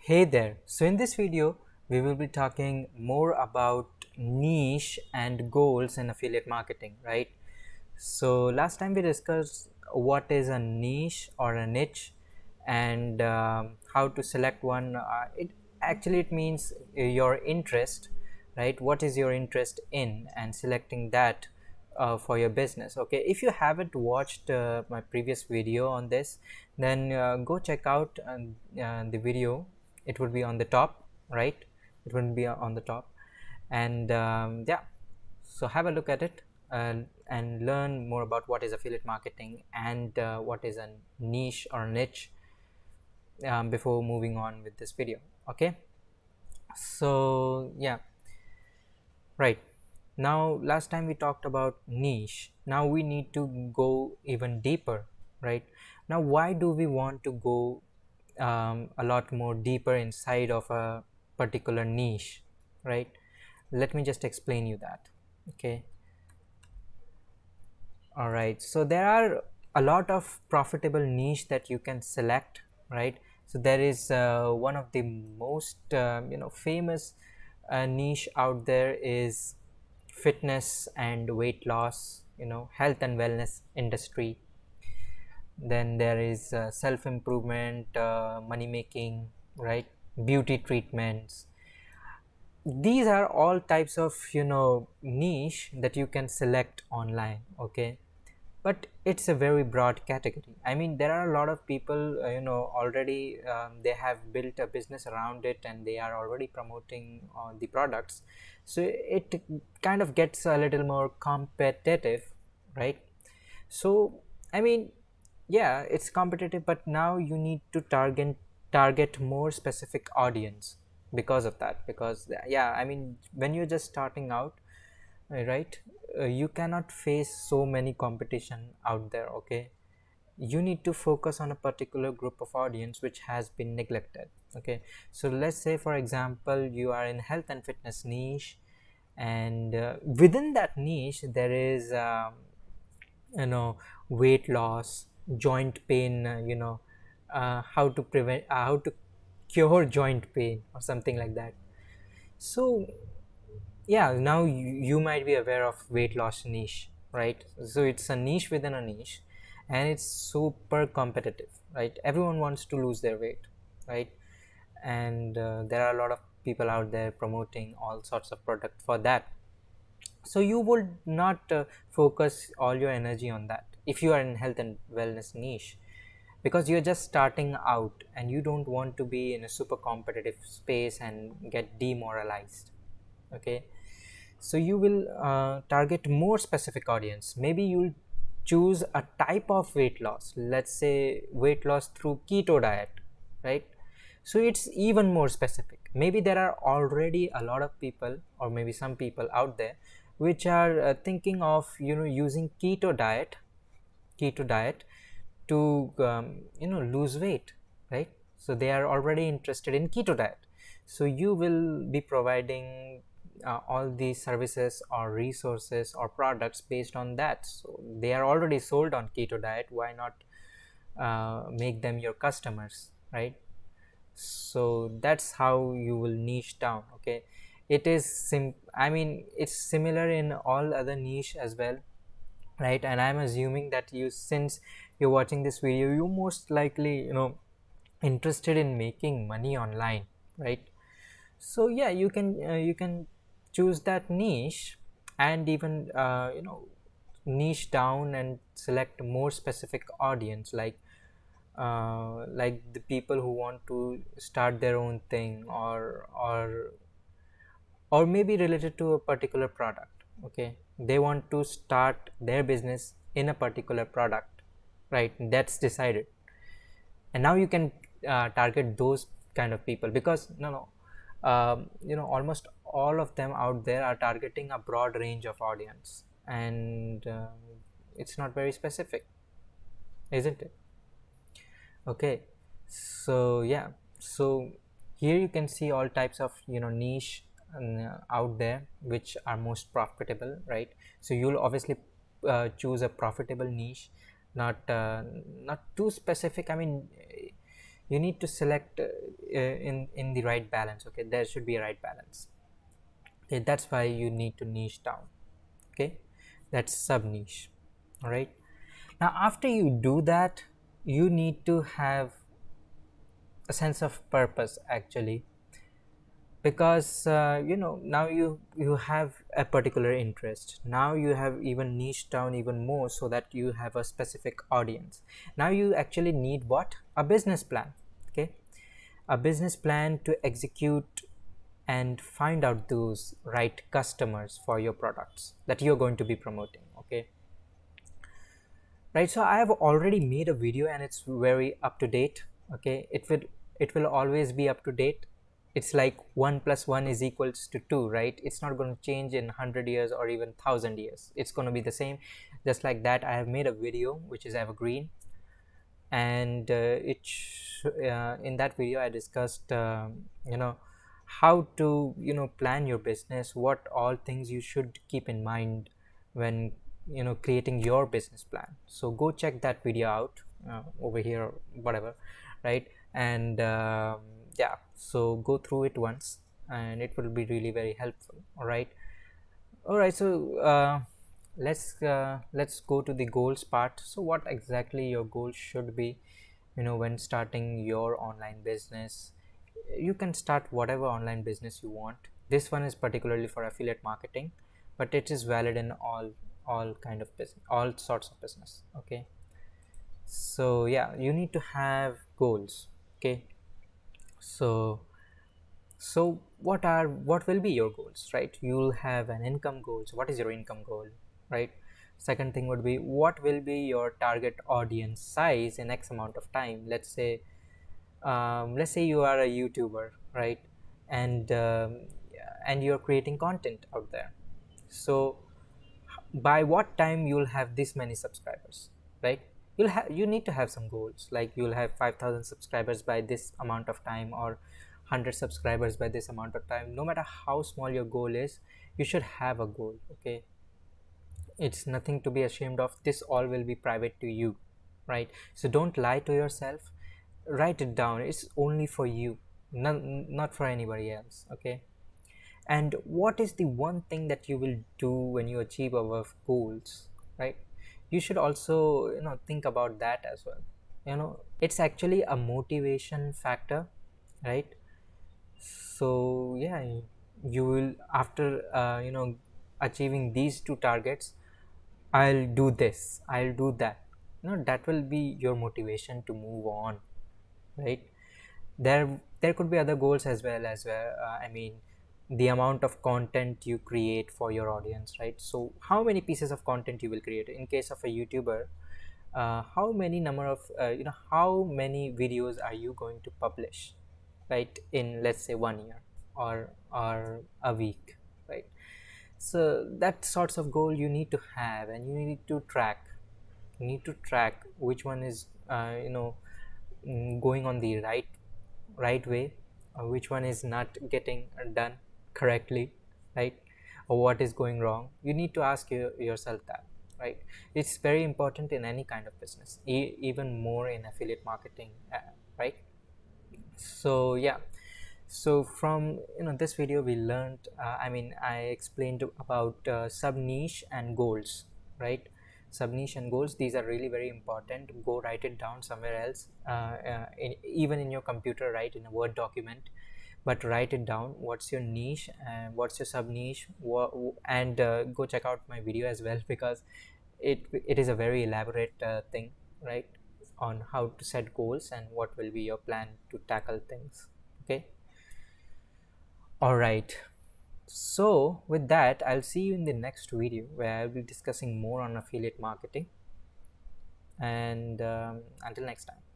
Hey there. So in this video we will be talking more about niche and goals in affiliate marketing, right? So last time we discussed what is a niche or a niche and how to select one. It means your interest, right? What is your interest in, and selecting that for your business. Okay, if you haven't watched my previous video on this, then go check out the video. It would be on the top, right? It would be on the top, and yeah, so have a look at it and learn more about what is affiliate marketing and what is a niche or niche before moving on with this video. Okay, so yeah, right. Now last time we talked about niche. Now we need to go even deeper, right? Now why do we want to go a lot more deeper inside of a particular niche, right? Let me just explain you that. Okay, all right, so there are a lot of profitable niche that you can select, right? So there is one of the most famous niche out there is fitness and weight loss, health and wellness industry. Then there is self improvement, money making, right? Beauty treatments. These are all types of niche that you can select online. Okay, but it's a very broad category. I mean, there are a lot of people already they have built a business around it and they are already promoting the products, so it kind of gets a little more competitive, right? So I mean, yeah, it's competitive, but now you need to target more specific audience because of that. Because yeah, I mean, when you're just starting out, right, you cannot face so many competition out there. Okay, you need to focus on a particular group of audience which has been neglected. Okay, so let's say for example you are in health and fitness niche, and within that niche there is weight loss, joint pain, how to prevent, how to cure joint pain or something like that. So yeah, now you might be aware of weight loss niche, right? So it's a niche within a niche, and it's super competitive, right? Everyone wants to lose their weight, right? And there are a lot of people out there promoting all sorts of product for that. So you would not focus all your energy on that if you are in health and wellness niche, because you're just starting out and you don't want to be in a super competitive space and get demoralized. Okay, so you will target more specific audience. Maybe you'll choose a type of weight loss, let's say weight loss through keto diet, right? So it's even more specific. Maybe there are already a lot of people, or maybe some people out there which are thinking of using keto diet to lose weight, right? So they are already interested in keto diet. So you will be providing all these services or resources or products based on that. So they are already sold on keto diet, why not make them your customers, right? So that's how you will niche down. Okay, it is I mean, it's similar in all other niche as well, right? And I'm assuming that you, since you're watching this video, you most likely interested in making money online, right? So yeah, you can choose that niche, and even niche down and select more specific audience, like the people who want to start their own thing, or maybe related to a particular product. Okay, they want to start their business in a particular product, right? That's decided, and now you can target those kind of people, because almost all of them out there are targeting a broad range of audience, and it's not very specific, isn't it? Okay, so yeah, so here you can see all types of niche out there which are most profitable, right? So you'll obviously choose a profitable niche, not not too specific. I mean, you need to select in the right balance. Okay, there should be a right balance. Okay, that's why you need to niche down. Okay, that's sub niche. All right, now after you do that, you need to have a sense of purpose actually, because now you have a particular interest. Now you have even niched down even more so that you have a specific audience. Now you actually need what? A business plan. Okay, a business plan to execute and find out those right customers for your products that you're going to be promoting. Okay, right, so I have already made a video and it's very up to date. Okay, it will always be up to date. It's like 1 plus 1 is equals to 2, right? It's not going to change in 100 years or even 1000 years. It's going to be the same. Just like that, I have made a video which is evergreen, and in that video I discussed how to plan your business, what all things you should keep in mind when creating your business plan. So go check that video out over here, whatever, right? And yeah, so go through it once and it will be really very helpful. All right, so let's go to the goals part. So what exactly your goals should be when starting your online business? You can start whatever online business you want. This one is particularly for affiliate marketing, but it is valid in all kind of business, all sorts of business. Okay, so yeah, you need to have goals. Okay, so what will be your goals, right? You'll have an income goal. So what is your income goal, right? Second thing would be, what will be your target audience size in X amount of time? Let's say you are a YouTuber, right? And you're creating content out there. So by what time you'll have this many subscribers, right? You need to have some goals, like you'll have 5000 subscribers by this amount of time, or 100 subscribers by this amount of time. No matter how small your goal is, you should have a goal. Okay, it's nothing to be ashamed of. This all will be private to you, right? So don't lie to yourself. Write it down. It's only for you, not for anybody else. Okay, and what is the one thing that you will do when you achieve our goals, right? You should also think about that as well. It's actually a motivation factor, right? So yeah, you will, after achieving these two targets, I'll do this, I'll do that. That will be your motivation to move on, right? There could be other goals as well, I mean, the amount of content you create for your audience, right? So how many pieces of content you will create in case of a YouTuber. How many number of how many videos are you going to publish, right, in let's say 1 year, or a week, right? So that sorts of goal you need to have, and you need to track which one is going on the right way, or which one is not getting done correctly, right? Or what is going wrong. You need to ask yourself that, right? It's very important in any kind of business, even more in affiliate marketing, right? So yeah, so from this video we learned, I explained about sub niche and goals, right? Sub niche and goals, these are really very important. Go write it down somewhere else, even in your computer, write in a Word document, but write it down. What's your niche and what's your sub niche, and go check out my video as well, because it is a very elaborate thing, right, on how to set goals and what will be your plan to tackle things. Okay, all right, so with that, I'll see you in the next video where I'll be discussing more on affiliate marketing, and until next time.